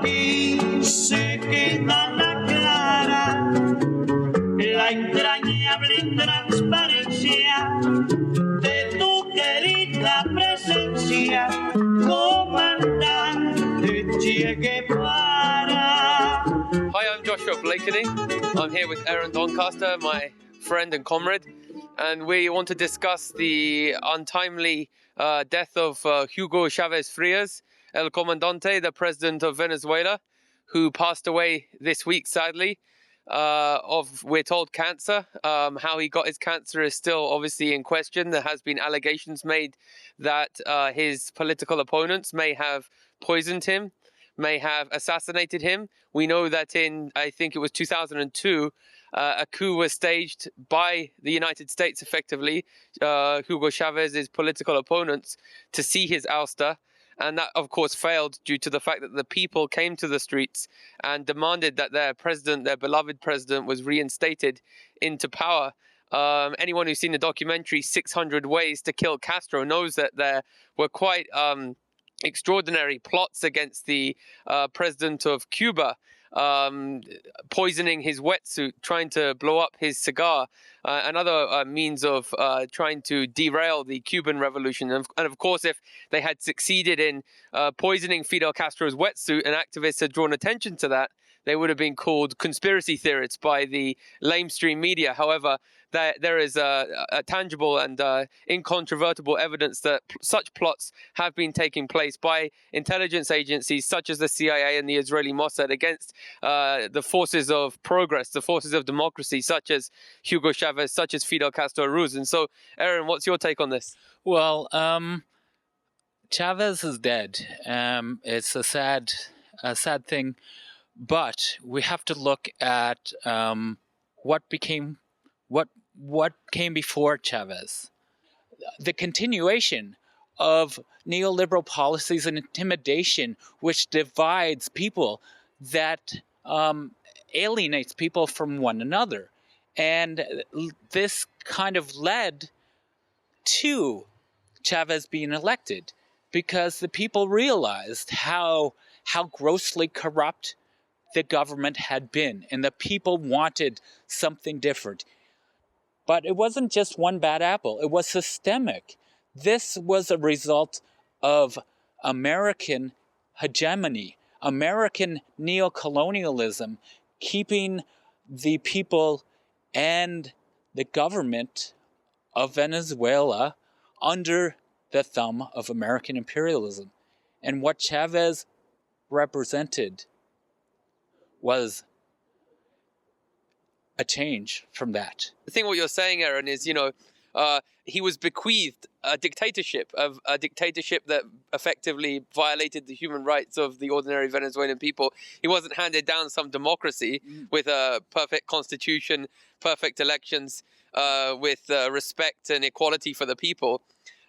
aquí se queda la clara, la entrañable transparencia de tu querida presencia, comandante Che Guevara. Hi, I'm Joshua Blakeney. I'm here with Aaron Doncaster, my friend and comrade, and we want to discuss the untimely death of Hugo Chavez Frias, El Comandante, the president of Venezuela, who passed away this week, sadly, of, we're told, cancer. How he got his cancer is still obviously in question. There has been allegations made that his political opponents may have poisoned him, may have assassinated him. We know that in, I think it was 2002, a coup was staged by the United States, effectively, Hugo Chavez's political opponents, to see his ouster. And that, of course, failed due to the fact that the people came to the streets and demanded that their president, their beloved president, was reinstated into power. Anyone who's seen the documentary 600 Ways to Kill Castro knows that there were quite extraordinary plots against the president of Cuba, poisoning his wetsuit, trying to blow up his cigar, and other means of trying to derail the Cuban revolution. And of course, if they had succeeded in poisoning Fidel Castro's wetsuit and activists had drawn attention to that, they would have been called conspiracy theorists by the lamestream media. However, there is a tangible and incontrovertible evidence that such plots have been taking place by intelligence agencies such as the CIA and the Israeli Mossad against the forces of progress, the forces of democracy, such as Hugo Chavez, such as Fidel Castro Ruz. And so, Aaron, what's your take on this? Well, Chavez is dead. It's a sad thing. But we have to look at what came before Chavez. The continuation of neoliberal policies and intimidation, which divides people, that alienates people from one another. And this kind of led to Chavez being elected, because the people realized how grossly corrupt the government had been, and the people wanted something different. But it wasn't just one bad apple, it was systemic. This was a result of American hegemony, American neocolonialism, keeping the people and the government of Venezuela under the thumb of American imperialism. And what Chavez represented was a change from that. I think what you're saying, Aaron, is, he was bequeathed a dictatorship that effectively violated the human rights of the ordinary Venezuelan people. He wasn't handed down some democracy with a perfect constitution, perfect elections, with respect and equality for the people.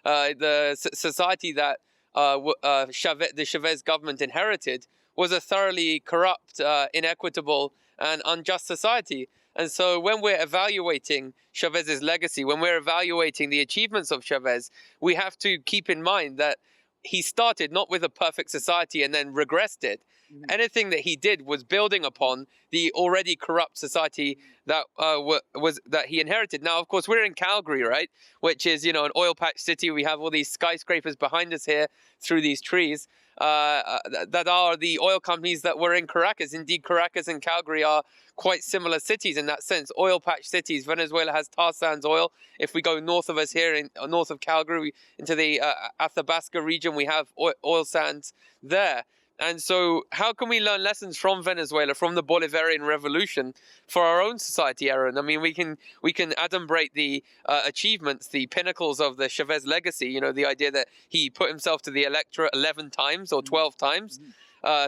The society that the Chavez government inherited was a thoroughly corrupt, inequitable, and unjust society. And so when we're evaluating Chavez's legacy, when we're evaluating the achievements of Chavez, we have to keep in mind that he started not with a perfect society and then regressed it. Anything that he did was building upon the already corrupt society that that he inherited. Now, of course, we're in Calgary, right? Which is, an oil patch city. We have all these skyscrapers behind us here through these trees. That are the oil companies that were in Caracas. Indeed, Caracas and Calgary are quite similar cities in that sense. Oil patch cities. Venezuela has tar sands oil. If we go north of us here, north of Calgary, into the Athabasca region, we have oil sands there. And so how can we learn lessons from Venezuela, from the Bolivarian revolution, for our own society, Aaron? I mean, we can adumbrate the achievements, the pinnacles of the Chavez legacy, the idea that he put himself to the electorate 11 times or 12 times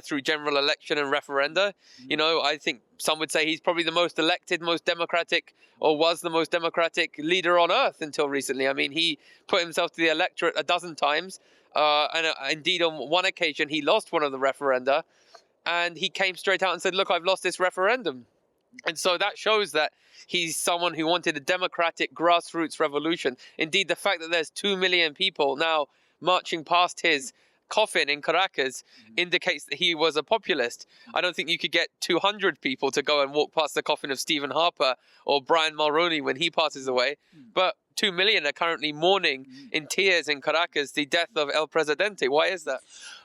through general election and referenda. I think some would say he's probably the most elected, most democratic, or was the most democratic leader on earth until recently. I mean, he put himself to the electorate a dozen times. And indeed, on one occasion, he lost one of the referenda, and he came straight out and said, look, I've lost this referendum. And so that shows that he's someone who wanted a democratic grassroots revolution. Indeed, the fact that there's 2 million people now marching past his coffin in Caracas indicates that he was a populist. I don't think you could get 200 people to go and walk past the coffin of Stephen Harper or Brian Mulroney when he passes away. But 2 million are currently mourning in tears in Caracas the death of El Presidente. Why is that?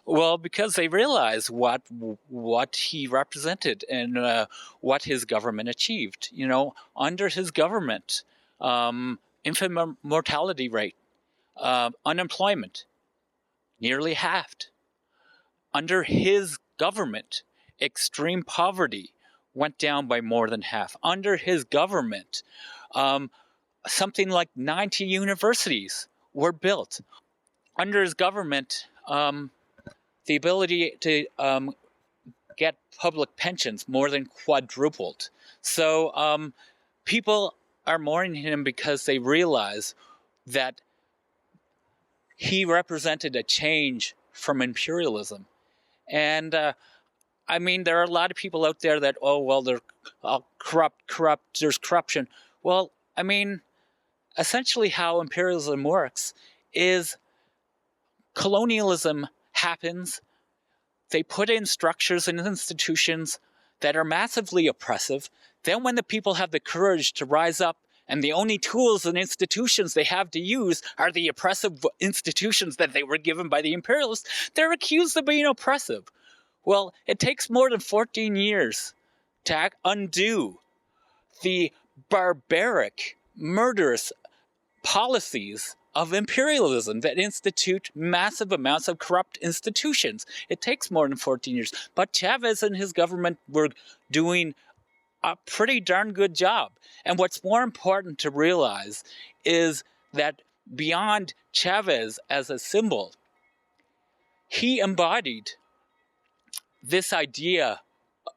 Well, because they realize what he represented and what his government achieved. You know, under his government, infant mortality rate, unemployment, nearly halved. Under his government, extreme poverty went down by more than half. Under his government, something like 90 universities were built. Under his government, the ability to get public pensions more than quadrupled. So people are mourning him because they realize that he represented a change from imperialism. And I mean, there are a lot of people out there that, oh, well, they're corrupt, there's corruption. Well, I mean, essentially how imperialism works is colonialism happens. They put in structures and institutions that are massively oppressive. Then when the people have the courage to rise up and the only tools and institutions they have to use are the oppressive institutions that they were given by the imperialists, they're accused of being oppressive. Well, it takes more than 14 years to undo the barbaric, murderous policies of imperialism that institute massive amounts of corrupt institutions. It takes more than 14 years. But Chavez and his government were doing a pretty darn good job. And what's more important to realize is that beyond Chavez as a symbol, he embodied this idea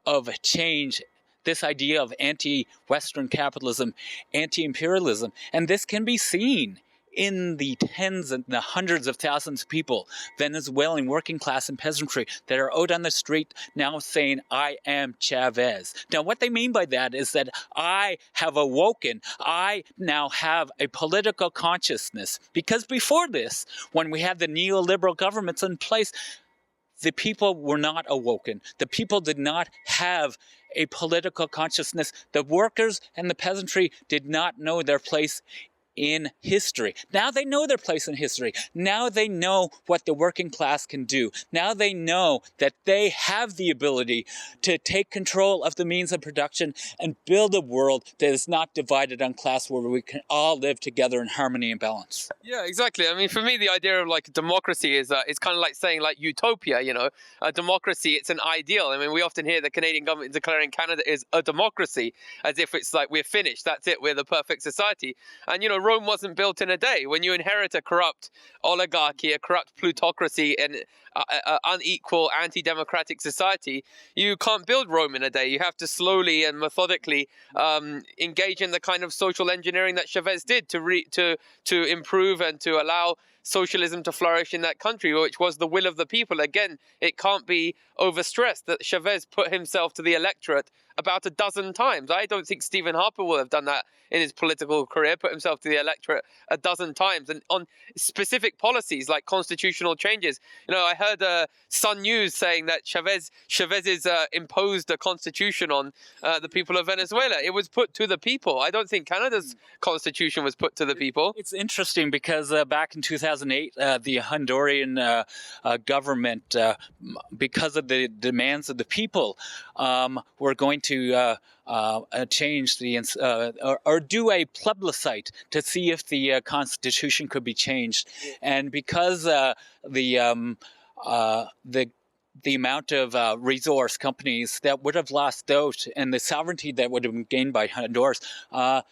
of change, this idea of anti-Western capitalism, anti-imperialism. And this can be seen in the tens and the hundreds of thousands of people, Venezuelan working class and peasantry, that are out on the street now saying, I am Chavez. Now, what they mean by that is that I have awoken. I now have a political consciousness. Because before this, when we had the neoliberal governments in place, the people were not awoken. The people did not have a political consciousness. The workers and the peasantry did not know their place in history. Now they know their place in history. Now they know what the working class can do. Now they know that they have the ability to take control of the means of production and build a world that is not divided on class, where we can all live together in harmony and balance. Yeah, exactly. I mean, for me, the idea of like democracy is it's kind of like saying like utopia, you know, democracy, it's an ideal. I mean, we often hear the Canadian government declaring Canada is a democracy as if it's like we're finished. That's it. We're the perfect society. And, you know, Rome wasn't built in a day. When you inherit a corrupt oligarchy, a corrupt plutocracy, and unequal anti-democratic society, you can't build Rome in a day. You have to slowly and methodically engage in the kind of social engineering that Chavez did to improve and to allow socialism to flourish in that country, which was the will of the people. Again, it can't be overstressed that Chavez put himself to the electorate about a dozen times. I don't think Stephen Harper will have done that in his political career, put himself to the electorate a dozen times. And on specific policies like constitutional changes, you know, I heard Sun News saying that Chavez's imposed a constitution on the people of Venezuela. It was put to the people. I don't think Canada's constitution was put to the people. It's interesting because back in 2008, the Honduran government, because of the demands of the people, were going to change or do a plebiscite to see if the constitution could be changed. And because the amount of resource companies that would have lost out and the sovereignty that would have been gained by Honduras,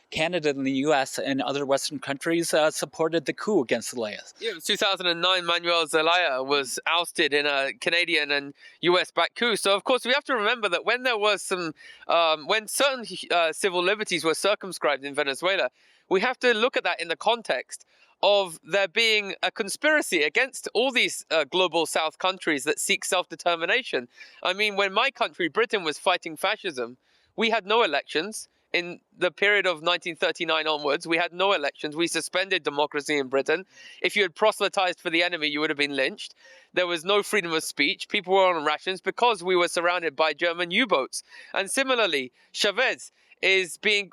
Canada and the U.S. and other Western countries supported the coup against Zelaya. Yeah, it was 2009. Manuel Zelaya was ousted in a Canadian and U.S.-backed coup. So, of course, we have to remember that when there was when certain civil liberties were circumscribed in Venezuela, we have to look at that in the context of there being a conspiracy against all these global South countries that seek self-determination. I mean, when my country, Britain, was fighting fascism, we had no elections. in the period of 1939 onwards. We had no elections. We suspended democracy in Britain. If you had proselytized for the enemy, you would have been lynched. There was no freedom of speech. People were on rations because we were surrounded by German U-boats. And similarly, Chavez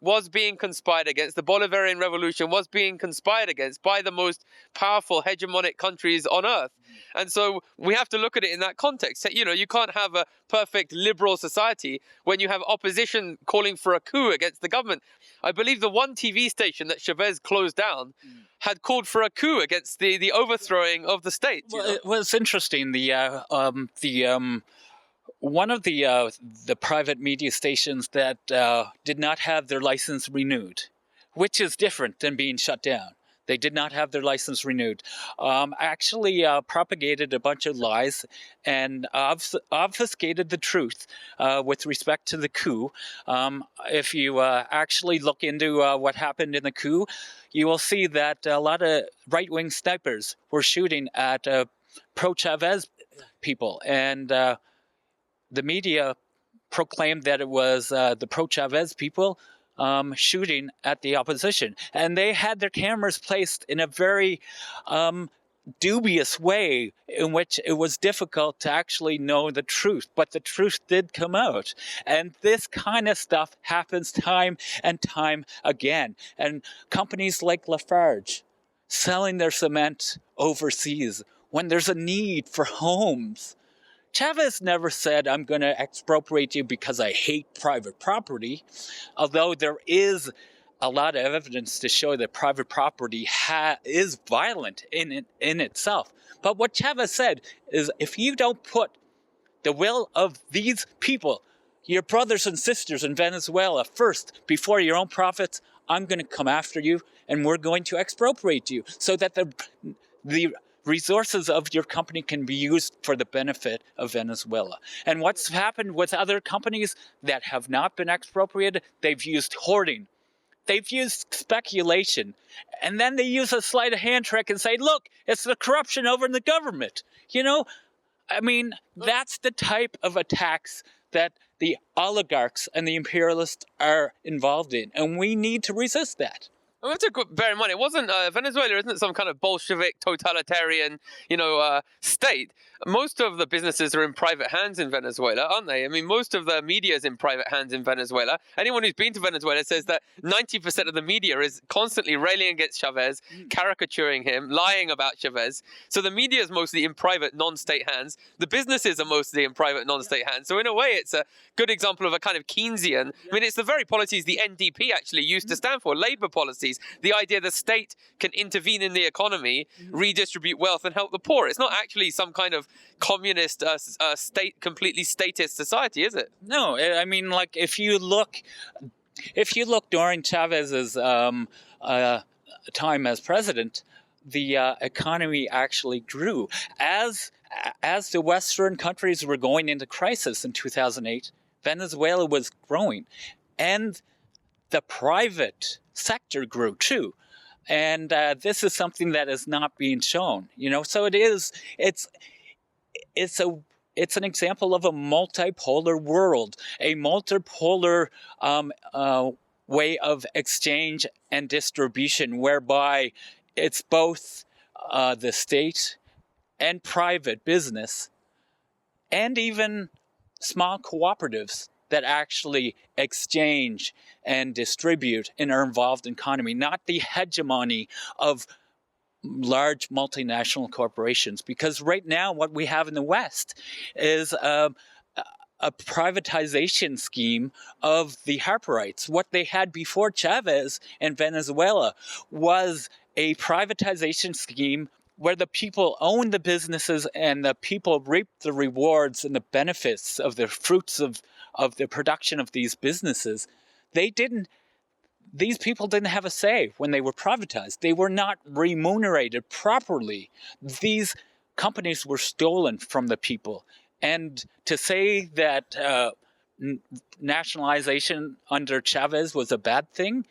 was being conspired against. The Bolivarian Revolution was being conspired against by the most powerful hegemonic countries on earth. And so we have to look at it in that context. You know, you can't have a perfect liberal society when you have opposition calling for a coup against the government. I believe the one TV station that Chavez closed down had called for a coup against the overthrowing of the state. Well, it was interesting. One of the private media stations that did not have their license renewed, which is different than being shut down. They did not have their license renewed. Actually propagated a bunch of lies and obfuscated the truth with respect to the coup. If you actually look into what happened in the coup, you will see that a lot of right-wing snipers were shooting at pro-Chavez people, and the media proclaimed that it was the pro-Chavez people shooting at the opposition. And they had their cameras placed in a very dubious way in which it was difficult to actually know the truth. But the truth did come out. And this kind of stuff happens time and time again. And companies like Lafarge selling their cement overseas when there's a need for homes. Chavez never said, I'm going to expropriate you because I hate private property, although there is a lot of evidence to show that private property is violent in itself. But what Chavez said is, if you don't put the will of these people, your brothers and sisters in Venezuela, first, before your own profits, I'm going to come after you and we're going to expropriate you so that the resources of your company can be used for the benefit of Venezuela. And what's happened with other companies that have not been expropriated, they've used hoarding. They've used speculation. And then they use a sleight of hand trick and say, look, it's the corruption over in the government. You know, I mean, that's the type of attacks that the oligarchs and the imperialists are involved in. And we need to resist that. We have to bear in mind, it wasn't Venezuela isn't some kind of Bolshevik totalitarian, state. Most of the businesses are in private hands in Venezuela, aren't they? I mean, most of the media is in private hands in Venezuela. Anyone who's been to Venezuela says that 90% of the media is constantly railing against Chavez, caricaturing him, lying about Chavez. So the media is mostly in private, non-state hands. The businesses are mostly in private, non-state hands. So in a way, it's a good example of a kind of Keynesian. I mean, it's the very policies the NDP actually used to stand for, Labour policies. The idea the state can intervene in the economy, redistribute wealth, and help the poor. It's not actually some kind of communist completely statist society, is it? No, I mean, like if you look during Chavez's time as president, the economy actually grew as the Western countries were going into crisis in 2008. Venezuela was growing, and the private sector grew too. And this is something that is not being shown, so it's an example of a multipolar world, a multipolar way of exchange and distribution, whereby it's both the state and private business and even small cooperatives that actually exchange and distribute and are involved in economy, not the hegemony of large multinational corporations. Because right now what we have in the West is a privatization scheme of the Harperites. What they had before Chavez in Venezuela was a privatization scheme where the people own the businesses and the people reap the rewards and the benefits of the fruits of the production of these businesses. These people didn't have a say when they were privatized. They were not remunerated properly. These companies were stolen from the people. And to say that nationalization under Chavez was a bad thing,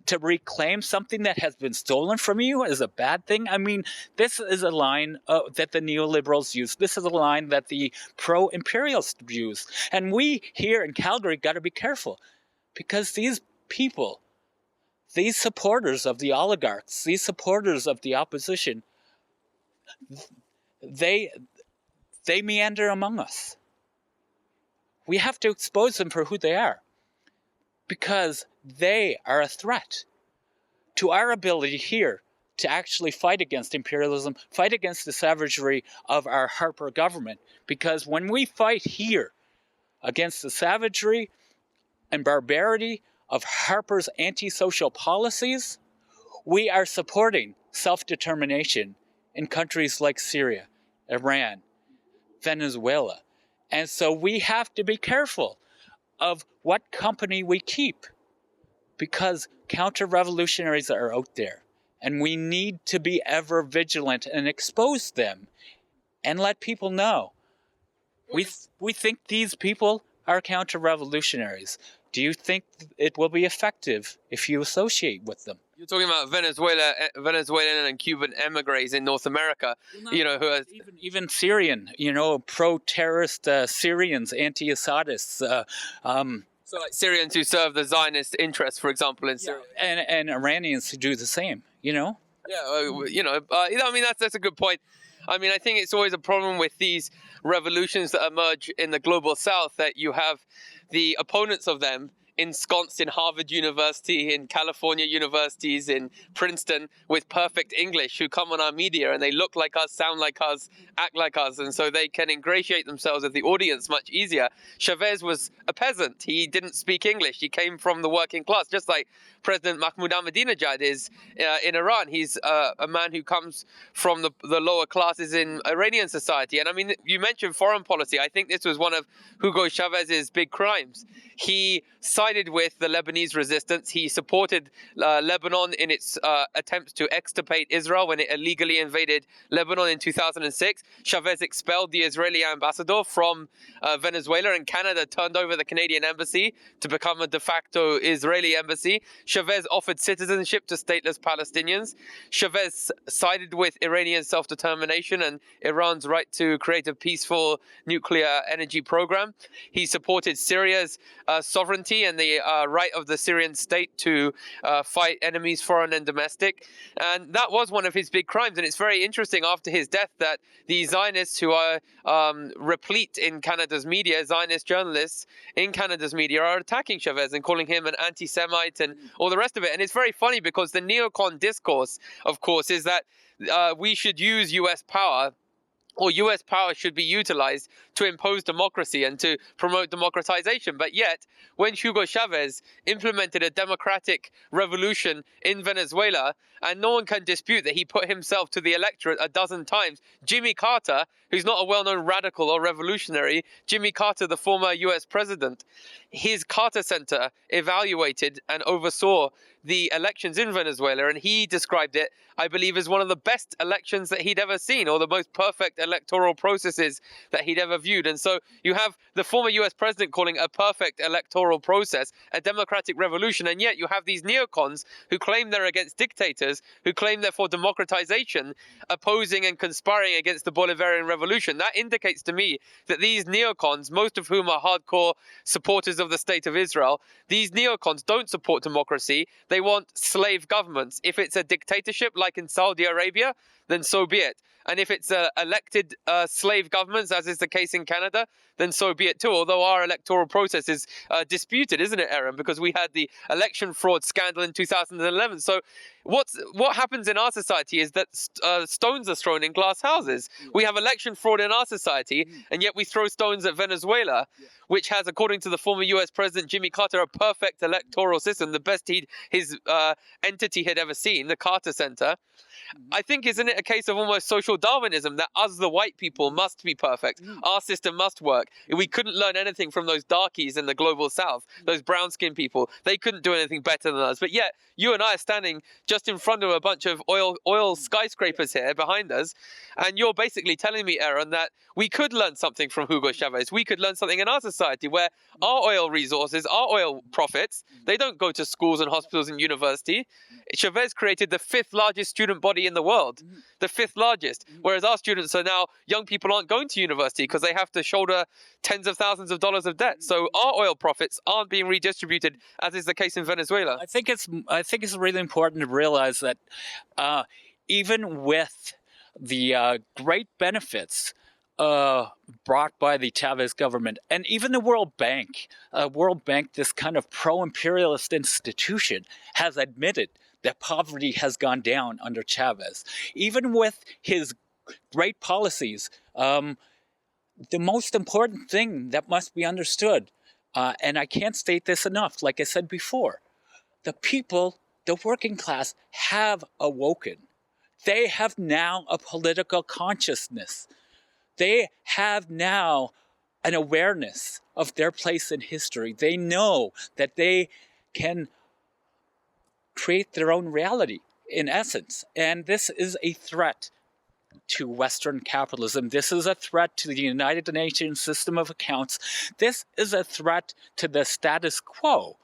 to reclaim something that has been stolen from you is a bad thing. I mean, this is a line that the neoliberals use. This is a line that the pro-imperialists use. And we here in Calgary got to be careful, because these people, these supporters of the oligarchs, these supporters of the opposition, they meander among us. We have to expose them for who they are, because they are a threat to our ability here to actually fight against imperialism, fight against the savagery of our Harper government. Because when we fight here against the savagery and barbarity of Harper's antisocial policies, we are supporting self-determination in countries like Syria, Iran, Venezuela. And so we have to be careful of what company we keep, because counter-revolutionaries are out there, and we need to be ever vigilant and expose them and let people know. We think these people are counter-revolutionaries. Do you think it will be effective if you associate with them? You're talking about Venezuelan and Cuban emigres in North America, who are even Syrian, pro-terrorist Syrians, anti-Assadists. So like Syrians who serve the Zionist interests, for example, in Syria. And Iranians who do the same, Yeah, I mean, that's a good point. I mean, I think it's always a problem with these revolutions that emerge in the global south, that you have the opponents of them ensconced in Harvard University, in California universities, in Princeton, with perfect English, who come on our media and they look like us, sound like us, act like us, and so they can ingratiate themselves with the audience much easier. Chavez was a peasant. He didn't speak English. He came from the working class, just like President Mahmoud Ahmadinejad is in Iran. He's a man who comes from the lower classes in Iranian society. And I mean, you mentioned foreign policy. I think this was one of Hugo Chavez's big crimes. He sided with the Lebanese resistance. He supported Lebanon in its attempts to extirpate Israel when it illegally invaded Lebanon in 2006. Chavez expelled the Israeli ambassador from Venezuela, and Canada turned over the Canadian embassy to become a de facto Israeli embassy. Chavez offered citizenship to stateless Palestinians. Chavez sided with Iranian self-determination and Iran's right to create a peaceful nuclear energy program. He supported Syria's sovereignty and the right of the Syrian state to fight enemies, foreign and domestic. And that was one of his big crimes. And it's very interesting after his death that the Zionists, who are replete in Canada's media, Zionist journalists in Canada's media, are attacking Chavez and calling him an anti-Semite and all the rest of it. And it's very funny because the neocon discourse, of course, is that we should use US power, or US power should be utilized to impose democracy and to promote democratization. But yet, when Hugo Chavez implemented a democratic revolution in Venezuela, and no one can dispute that he put himself to the electorate a dozen times, Jimmy Carter, who's not a well-known radical or revolutionary, Jimmy Carter, the former US president, his Carter Center evaluated and oversaw the elections in Venezuela, and he described it, I believe, as one of the best elections that he'd ever seen, or the most perfect electoral processes that he'd ever viewed. And so you have the former US president calling a perfect electoral process a democratic revolution, and yet you have these neocons who claim they're against dictators, who claim they're for democratization, opposing and conspiring against the Bolivarian revolution. That indicates to me that these neocons, most of whom are hardcore supporters of the state of Israel, these neocons don't support democracy. They want slave governments. If it's a dictatorship like in Saudi Arabia, then so be it. And if it's elected slave governments, as is the case in Canada, then so be it too. Although our electoral process is disputed, isn't it, Aaron? Because we had the election fraud scandal in 2011. So what happens in our society is that stones are thrown in glass houses. We have election fraud in our society, and yet we throw stones at Venezuela, which has, according to the former US President Jimmy Carter, a perfect electoral system, the best his entity had ever seen, the Carter Center. I think, isn't it a case of almost social Darwinism, that us, the white people, must be perfect? Our system must work. We couldn't learn anything from those darkies in the global south, those brown-skinned people. They couldn't do anything better than us. But yet, you and I are standing just in front of a bunch of oil skyscrapers here behind us, and you're basically telling me, Aaron, that we could learn something from Hugo Chavez. We could learn something in our society where our oil resources, our oil profits, they don't go to schools and hospitals and university. Chavez created the 5th largest student body in the world. the fifth largest, whereas our students are now, young people aren't going to university because they have to shoulder tens of thousands of dollars of debt. So our oil profits aren't being redistributed, as is the case in Venezuela. I think it's really important to realize that even with the great benefits brought by the Chavez government, and even the World Bank, this kind of pro-imperialist institution, has admitted that poverty has gone down under Chavez. Even with his great policies, the most important thing that must be understood, and I can't state this enough, like I said before, the people, the working class, have awoken. They have now a political consciousness. They have now an awareness of their place in history. They know that they can create their own reality, in essence. And this is a threat to Western capitalism. This is a threat to the United Nations system of accounts. This is a threat to the status quo,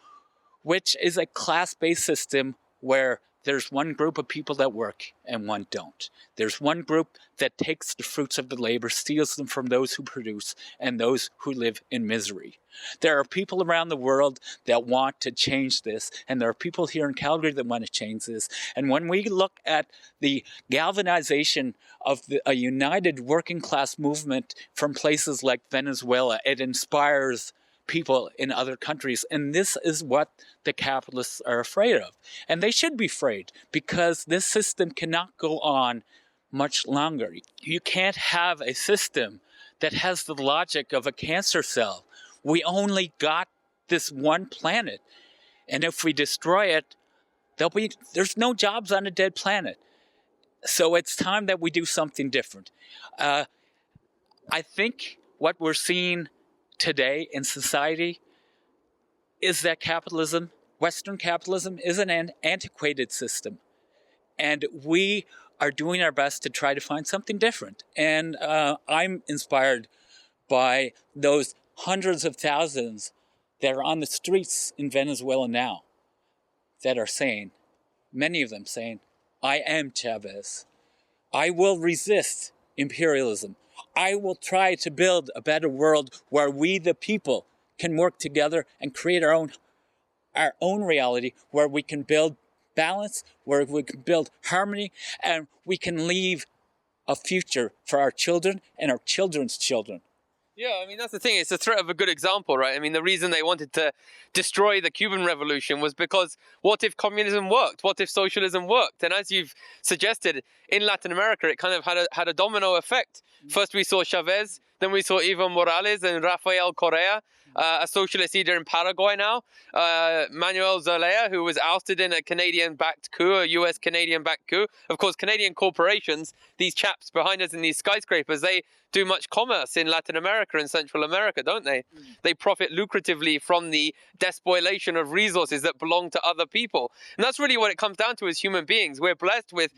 which is a class-based system where there's one group of people that work and one don't. There's one group that takes the fruits of the labor, steals them from those who produce, and those who live in misery. There are people around the world that want to change this, and there are people here in Calgary that want to change this. And when we look at the galvanization of a united working class movement from places like Venezuela, it inspires people in other countries. And this is what the capitalists are afraid of. And they should be afraid, because this system cannot go on much longer. You can't have a system that has the logic of a cancer cell. We only got this one planet. And if we destroy it, there's no jobs on a dead planet. So it's time that we do something different. I think what we're seeing today in society is that capitalism, Western capitalism, is an antiquated system. And we are doing our best to try to find something different. And I'm inspired by those hundreds of thousands that are on the streets in Venezuela now that are saying, many of them saying, I am Chavez. I will resist imperialism. I will try to build a better world where we, the people, can work together and create our own reality, where we can build balance, where we can build harmony, and we can leave a future for our children and our children's children. Yeah, I mean, that's the thing. It's a threat of a good example, right? I mean, the reason they wanted to destroy the Cuban Revolution was because what if communism worked? What if socialism worked? And as you've suggested, in Latin America, it kind of had a domino effect. First, we saw Chavez, then we saw Evo Morales and Rafael Correa, a socialist leader in Paraguay now, Manuel Zelaya, who was ousted in a Canadian-backed coup, a US-Canadian-backed coup. Of course, Canadian corporations, these chaps behind us in these skyscrapers, they do much commerce in Latin America and Central America, don't they? They profit lucratively from the despoilation of resources that belong to other people. And that's really what it comes down to as human beings. We're blessed with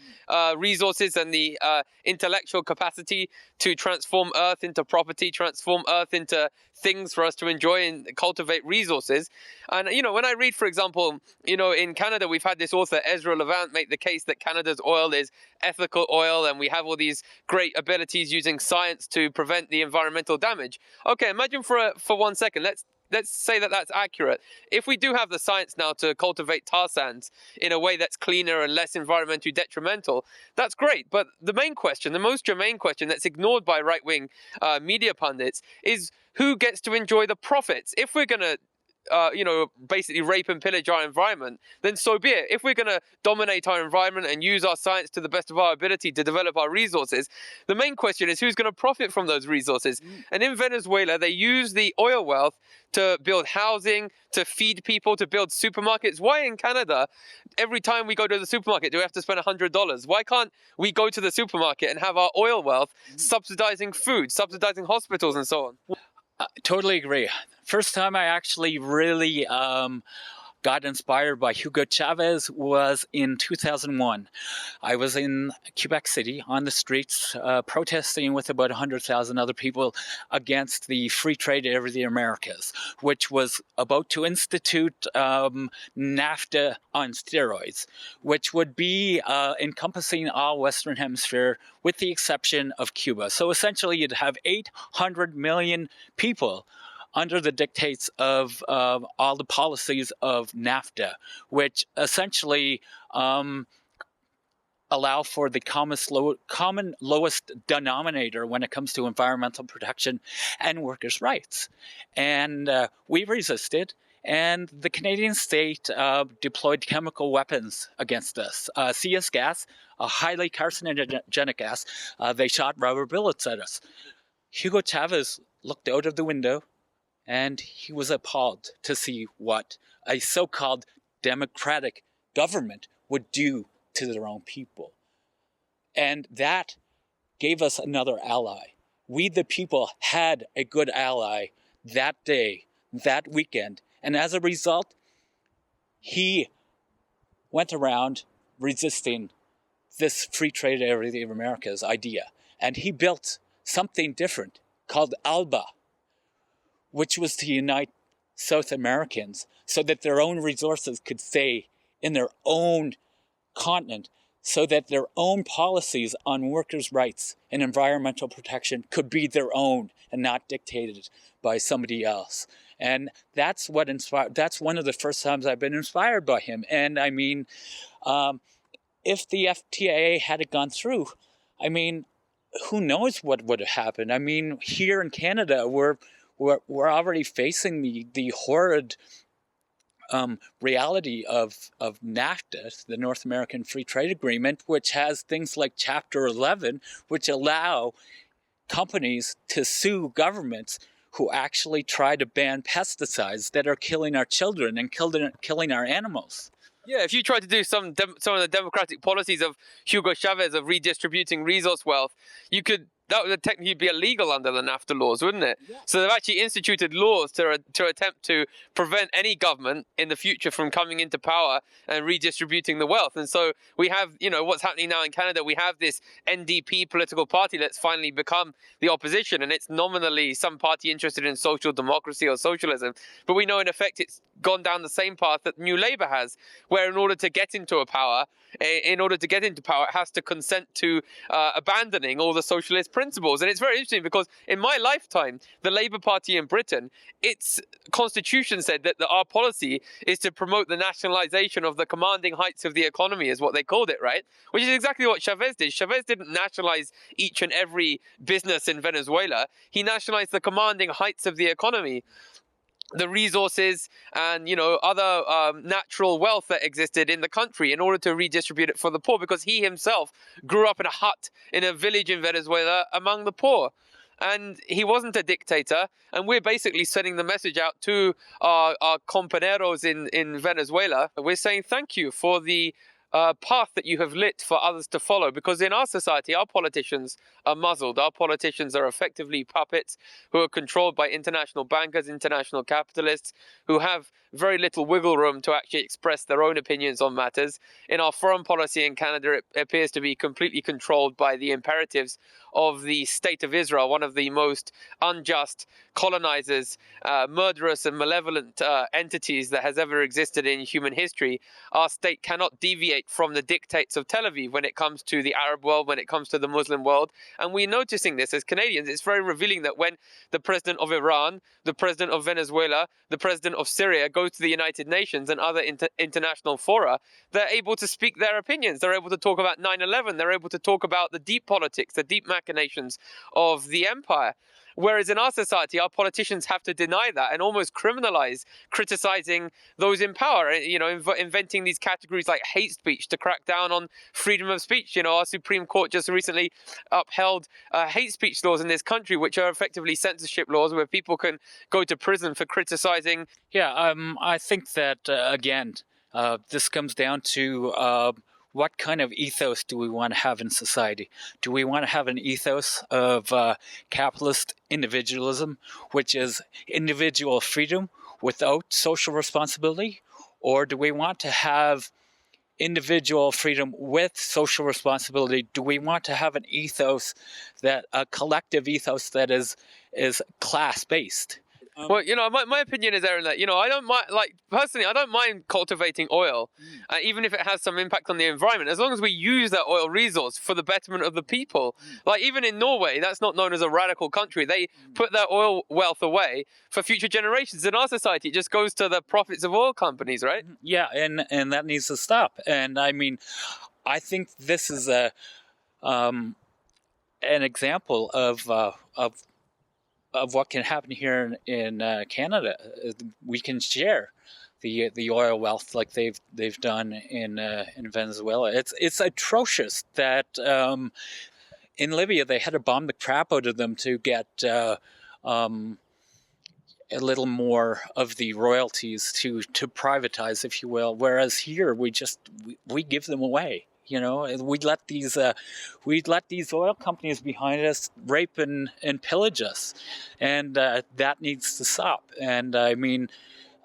resources and the intellectual capacity to transform Earth into property, transform Earth into things for us to enjoy and cultivate resources. And, you know, when I read, for example, you know, in Canada, we've had this author, Ezra Levant, make the case that Canada's oil is ethical oil, and we have all these great abilities using science to prevent the environmental damage. Okay, imagine for 1 second, let's say that that's accurate. If we do have the science now to cultivate tar sands in a way that's cleaner and less environmentally detrimental, that's great. But the main question, the most germane question that's ignored by right-wing media pundits is who gets to enjoy the profits? If we're going to basically rape and pillage our environment, then so be it. If we're going to dominate our environment and use our science to the best of our ability to develop our resources, the main question is who's going to profit from those resources? And in Venezuela, they use the oil wealth to build housing, to feed people, to build supermarkets. Why in Canada, every time we go to the supermarket, do we have to spend $100? Why can't we go to the supermarket and have our oil wealth subsidizing food, subsidizing hospitals and so on? Totally agree. First time I actually really got inspired by Hugo Chavez was in 2001. I was in Quebec City on the streets protesting with about 100,000 other people against the free trade area of the Americas, which was about to institute NAFTA on steroids, which would be encompassing all Western Hemisphere with the exception of Cuba. So essentially you'd have 800 million people under the dictates of all the policies of NAFTA, which essentially allow for the common lowest denominator when it comes to environmental protection and workers' rights. And we resisted, and the Canadian state deployed chemical weapons against us. CS gas, a highly carcinogenic gas, they shot rubber bullets at us. Hugo Chavez looked out of the window, and he was appalled to see what a so-called democratic government would do to their own people. And that gave us another ally. We, the people, had a good ally that day, that weekend. And as a result, he went around resisting this free trade area of the Americas idea. And he built something different called ALBA, which was to unite South Americans so that their own resources could stay in their own continent, so that their own policies on workers' rights and environmental protection could be their own and not dictated by somebody else. And that's what inspired. That's one of the first times I've been inspired by him. And I mean, if the FTAA had gone through, I mean, who knows what would have happened? I mean, here in Canada, we're already facing the horrid reality of NAFTA, the North American Free Trade Agreement, which has things like Chapter 11, which allow companies to sue governments who actually try to ban pesticides that are killing our children and killing our animals. Yeah, if you try to do some of the democratic policies of Hugo Chavez of redistributing resource wealth, that would technically be illegal under the NAFTA laws, wouldn't it? Yeah. So they've actually instituted laws to attempt to prevent any government in the future from coming into power and redistributing the wealth. And so we have, what's happening now in Canada, we have this NDP political party that's finally become the opposition, and it's nominally some party interested in social democracy or socialism. But we know in effect it's gone down the same path that New Labour has, where in order to get into power, it has to consent to abandoning all the socialist principles. And it's very interesting because in my lifetime, the Labour Party in Britain, its constitution said that our policy is to promote the nationalisation of the commanding heights of the economy, is what they called it, right? Which is exactly what Chavez did. Chavez didn't nationalise each and every business in Venezuela. He nationalised the commanding heights of the economy, the resources and other natural wealth that existed in the country in order to redistribute it for the poor, because he himself grew up in a hut in a village in Venezuela among the poor. And he wasn't a dictator, and we're basically sending the message out to our compañeros in Venezuela. We're saying thank you for the path that you have lit for others to follow, because in our society our politicians are muzzled. Our politicians are effectively puppets who are controlled by international bankers, international capitalists, who have very little wiggle room to actually express their own opinions on matters. In our foreign policy in Canada, it appears to be completely controlled by the imperatives of the State of Israel, one of the most unjust colonizers, murderous and malevolent entities that has ever existed in human history. Our state cannot deviate from the dictates of Tel Aviv when it comes to the Arab world, when it comes to the Muslim world. And we're noticing this as Canadians. It's very revealing that when the president of Iran, the president of Venezuela, the president of Syria go to the United Nations and other international fora, they're able to speak their opinions. They're able to talk about 9/11. They're able to talk about the deep politics, the deep machinations of the empire. Whereas in our society, our politicians have to deny that and almost criminalize criticizing those in power, inventing these categories like hate speech to crack down on freedom of speech. Our Supreme Court just recently upheld hate speech laws in this country, which are effectively censorship laws where people can go to prison for criticizing. Yeah, I think that, again, this comes down to what kind of ethos do we want to have in society? Do we want to have an ethos of capitalist individualism, which is individual freedom without social responsibility? Or do we want to have individual freedom with social responsibility? Do we want to have an ethos, that a collective ethos that is class-based? Well, my opinion is, Aaron, that, I don't mind, like, personally, I don't mind cultivating oil, even if it has some impact on the environment, as long as we use that oil resource for the betterment of the people. Like, even in Norway, that's not known as a radical country. They put their oil wealth away for future generations. In our society, it just goes to the profits of oil companies, right? Yeah, and that needs to stop. And I mean, I think this is an example of what can happen here in Canada. We can share the oil wealth like they've done in Venezuela. It's atrocious that in Libya they had to bomb the crap out of them to get a little more of the royalties to privatize, if you will. Whereas here we give them away. We let these oil companies behind us rape and pillage us, and that needs to stop. And I mean,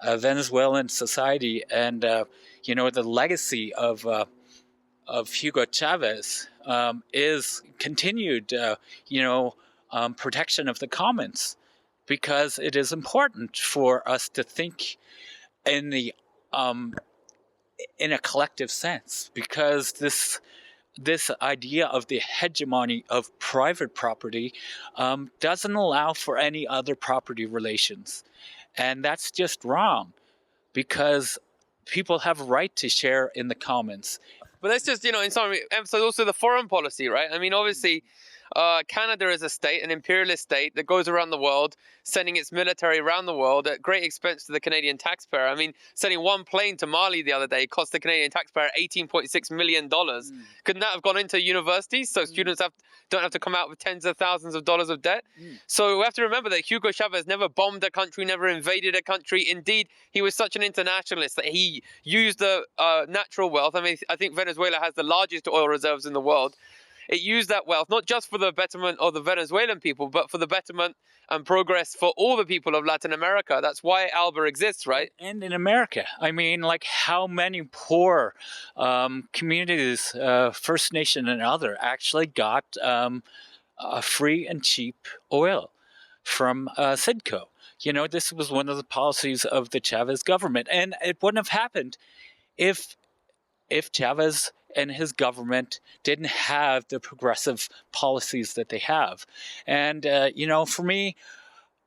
Venezuelan society and the legacy of Hugo Chavez is continued protection of the commons, because it is important for us to think in the in a collective sense, because this idea of the hegemony of private property doesn't allow for any other property relations. And that's just wrong, because people have a right to share in the commons. But let's just, in summary, emphasize also the foreign policy, right? I mean, obviously, Canada is a state, an imperialist state that goes around the world, sending its military around the world at great expense to the Canadian taxpayer. I mean, sending one plane to Mali the other day cost the Canadian taxpayer $18.6 million. Couldn't that have gone into universities so students don't have to come out with tens of thousands of dollars of debt? So we have to remember that Hugo Chavez never bombed a country, never invaded a country. Indeed, he was such an internationalist that he used the natural wealth. I mean, I think Venezuela has the largest oil reserves in the world. It used that wealth not just for the betterment of the Venezuelan people, but for the betterment and progress for all the people of Latin America. That's why ALBA exists, right? And in America. I mean, like, how many poor communities, First Nation and other, actually got free and cheap oil from Sidco. This was one of the policies of the Chavez government. And it wouldn't have happened if Chavez and his government didn't have the progressive policies that they have. And, for me,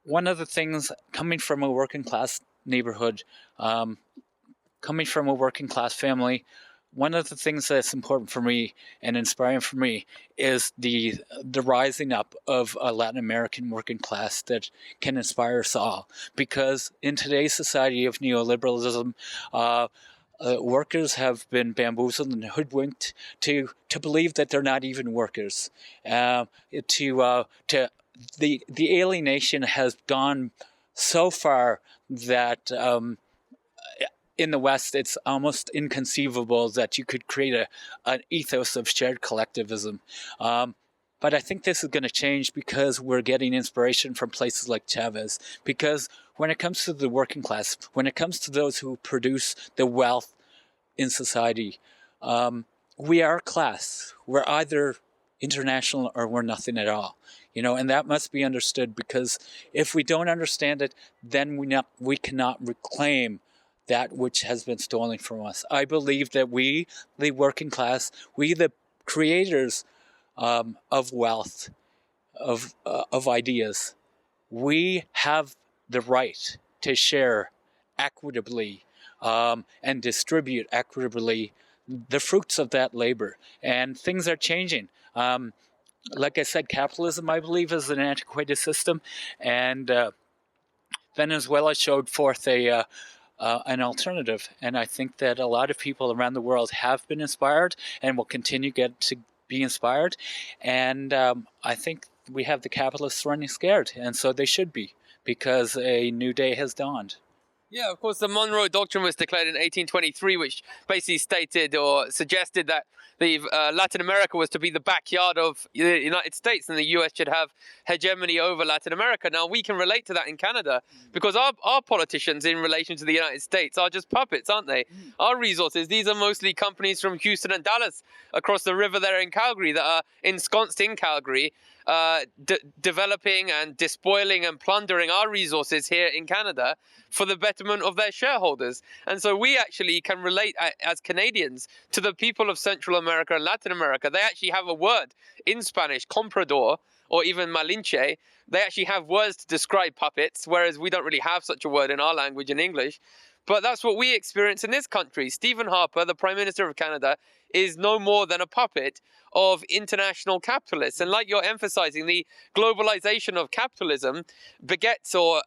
one of the things, coming from a working class neighborhood, coming from a working class family, one of the things that's important for me and inspiring for me is the rising up of a Latin American working class that can inspire us all. Because in today's society of neoliberalism, workers have been bamboozled and hoodwinked to believe that they're not even workers. The alienation has gone so far that in the West, it's almost inconceivable that you could create an ethos of shared collectivism. But I think this is going to change, because we're getting inspiration from places like Chavez. Because when it comes to the working class, when it comes to those who produce the wealth in society, we are a class. We're either international or we're nothing at all. And that must be understood, because if we don't understand it, then we cannot reclaim that which has been stolen from us. I believe that we, the working class, we the creators of wealth, of ideas, we have the right to share equitably and distribute equitably the fruits of that labor. And things are changing. Like I said, capitalism, I believe, is an antiquated system, and Venezuela showed forth an alternative. And I think that a lot of people around the world have been inspired and will continue to be inspired. And I think we have the capitalists running scared, and so they should be, because a new day has dawned. Yeah, of course, the Monroe Doctrine was declared in 1823, which basically stated or suggested that the Latin America was to be the backyard of the United States, and the US should have hegemony over Latin America. Now, we can relate to that in Canada because our politicians in relation to the United States are just puppets, aren't they? Our resources, these are mostly companies from Houston and Dallas across the river there in Calgary that are ensconced in Calgary, developing and despoiling and plundering our resources here in Canada for the betterment of their shareholders. And so we actually can relate as Canadians to the people of Central America and Latin America. They actually have a word in Spanish, comprador, or even malinche. They actually have words to describe puppets, whereas we don't really have such a word in our language in English. But that's what we experience in this country. Stephen Harper, the Prime Minister of Canada, is no more than a puppet of international capitalists. And like you're emphasizing, the globalization of capitalism begets or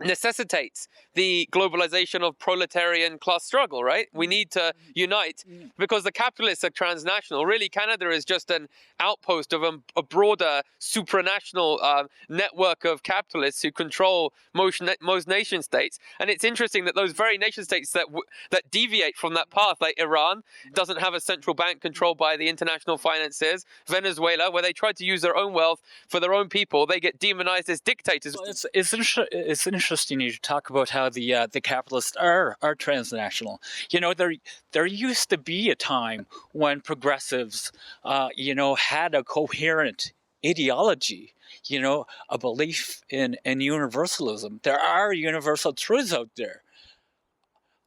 necessitates the globalization of proletarian class struggle, right? We need to unite because the capitalists are transnational. Really, Canada is just an outpost of a broader supranational network of capitalists who control most nation states. And it's interesting that those very nation states that deviate from that path, like Iran, doesn't have a central bank controlled by the international financiers. Venezuela, where they try to use their own wealth for their own people, they get demonized as dictators. Well, it's interesting you talk about how the capitalists are transnational. You know, there used to be a time when progressives, had a coherent ideology, a belief in universalism. There are universal truths out there.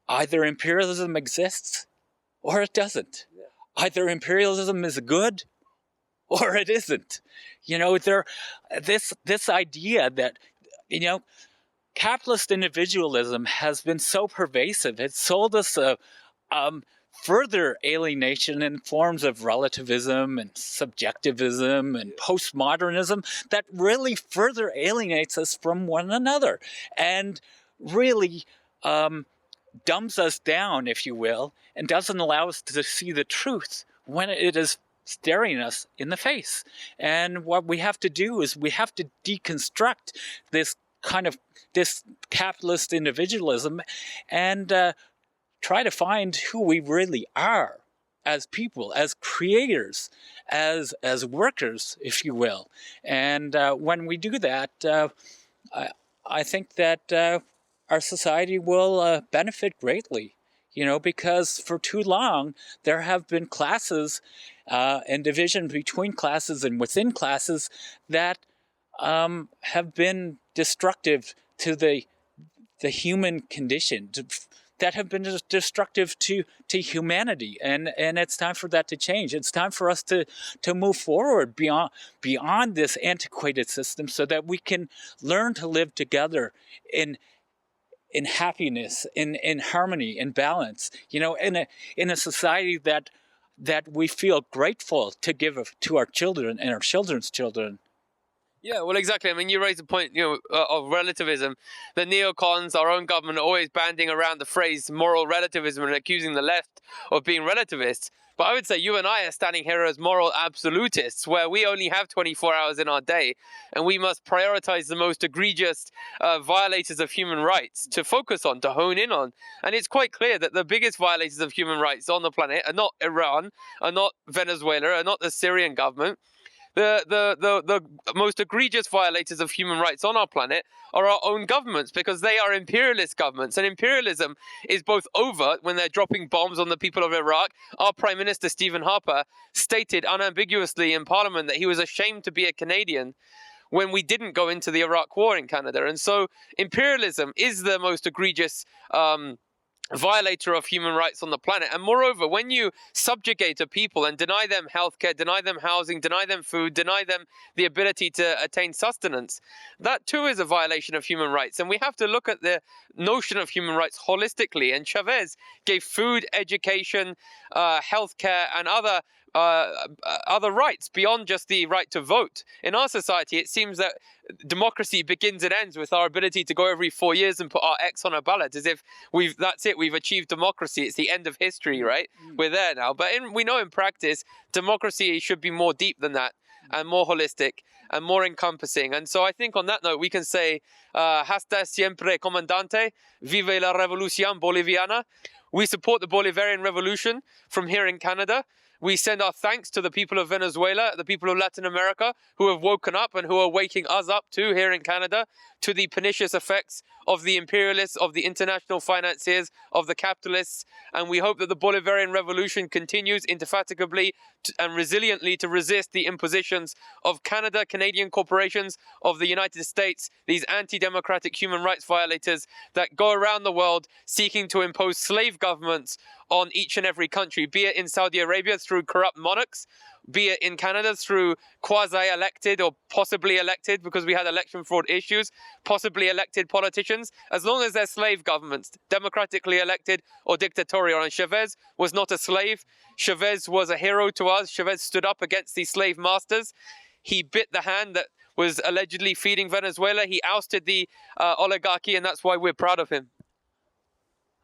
Either imperialism exists or it doesn't. Either imperialism is good or it isn't. This idea that, capitalist individualism has been so pervasive. It's sold us further alienation in forms of relativism and subjectivism and postmodernism that really further alienates us from one another and really dumbs us down, if you will, and doesn't allow us to see the truth when it is staring us in the face. And what we have to do is we have to deconstruct this capitalist individualism and try to find who we really are as people, as creators, as workers, if you will. And when we do that, I think that our society will benefit greatly, because for too long there have been classes and division between classes and within classes that have been destructive to the human condition, that have been destructive to humanity, and it's time for that to change. It's time for us to move forward beyond this antiquated system, so that we can learn to live together in happiness, in harmony, in balance. In a society that we feel grateful to give to our children and our children's children. Yeah, well, exactly. I mean, you raised the point, of relativism. The neocons, our own government, are always banding around the phrase moral relativism and accusing the left of being relativists. But I would say you and I are standing here as moral absolutists, where we only have 24 hours in our day, and we must prioritize the most egregious violators of human rights to focus on, to hone in on. And it's quite clear that the biggest violators of human rights on the planet are not Iran, are not Venezuela, are not the Syrian government. The most egregious violators of human rights on our planet are our own governments, because they are imperialist governments. And imperialism is both overt when they're dropping bombs on the people of Iraq. Our Prime Minister, Stephen Harper, stated unambiguously in Parliament that he was ashamed to be a Canadian when we didn't go into the Iraq War in Canada. And so imperialism is the most egregious violator of human rights on the planet. And moreover, when you subjugate a people and deny them healthcare, deny them housing, deny them food, deny them the ability to attain sustenance, that too is a violation of human rights. And we have to look at the notion of human rights holistically. And Chavez gave food, education, healthcare, and other rights beyond just the right to vote. In our society, it seems that democracy begins and ends with our ability to go every 4 years and put our X on a ballot, as if that's it, we've achieved democracy, it's the end of history, right? We're there now. But we know in practice, democracy should be more deep than that. and more holistic and more encompassing. And so I think on that note, we can say, hasta siempre, comandante, vive la revolución boliviana. We support the Bolivarian Revolution from here in Canada. We send our thanks to the people of Venezuela, the people of Latin America, who have woken up and who are waking us up too here in Canada to the pernicious effects of the imperialists, of the international financiers, of the capitalists. And we hope that the Bolivarian Revolution continues indefatigably and resiliently to resist the impositions of Canada, Canadian corporations, of the United States, these anti-democratic human rights violators that go around the world seeking to impose slave governments on each and every country, be it in Saudi Arabia through corrupt monarchs, be it in Canada through quasi-elected or possibly elected, because we had election fraud issues, possibly elected politicians, as long as they're slave governments, democratically elected or dictatorial. And Chavez was not a slave. Chavez was a hero to us. Chavez stood up against these slave masters. He bit the hand that was allegedly feeding Venezuela. He ousted the oligarchy, and that's why we're proud of him.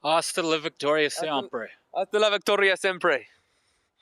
Hasta la victoria siempre. Hasta la victoria siempre.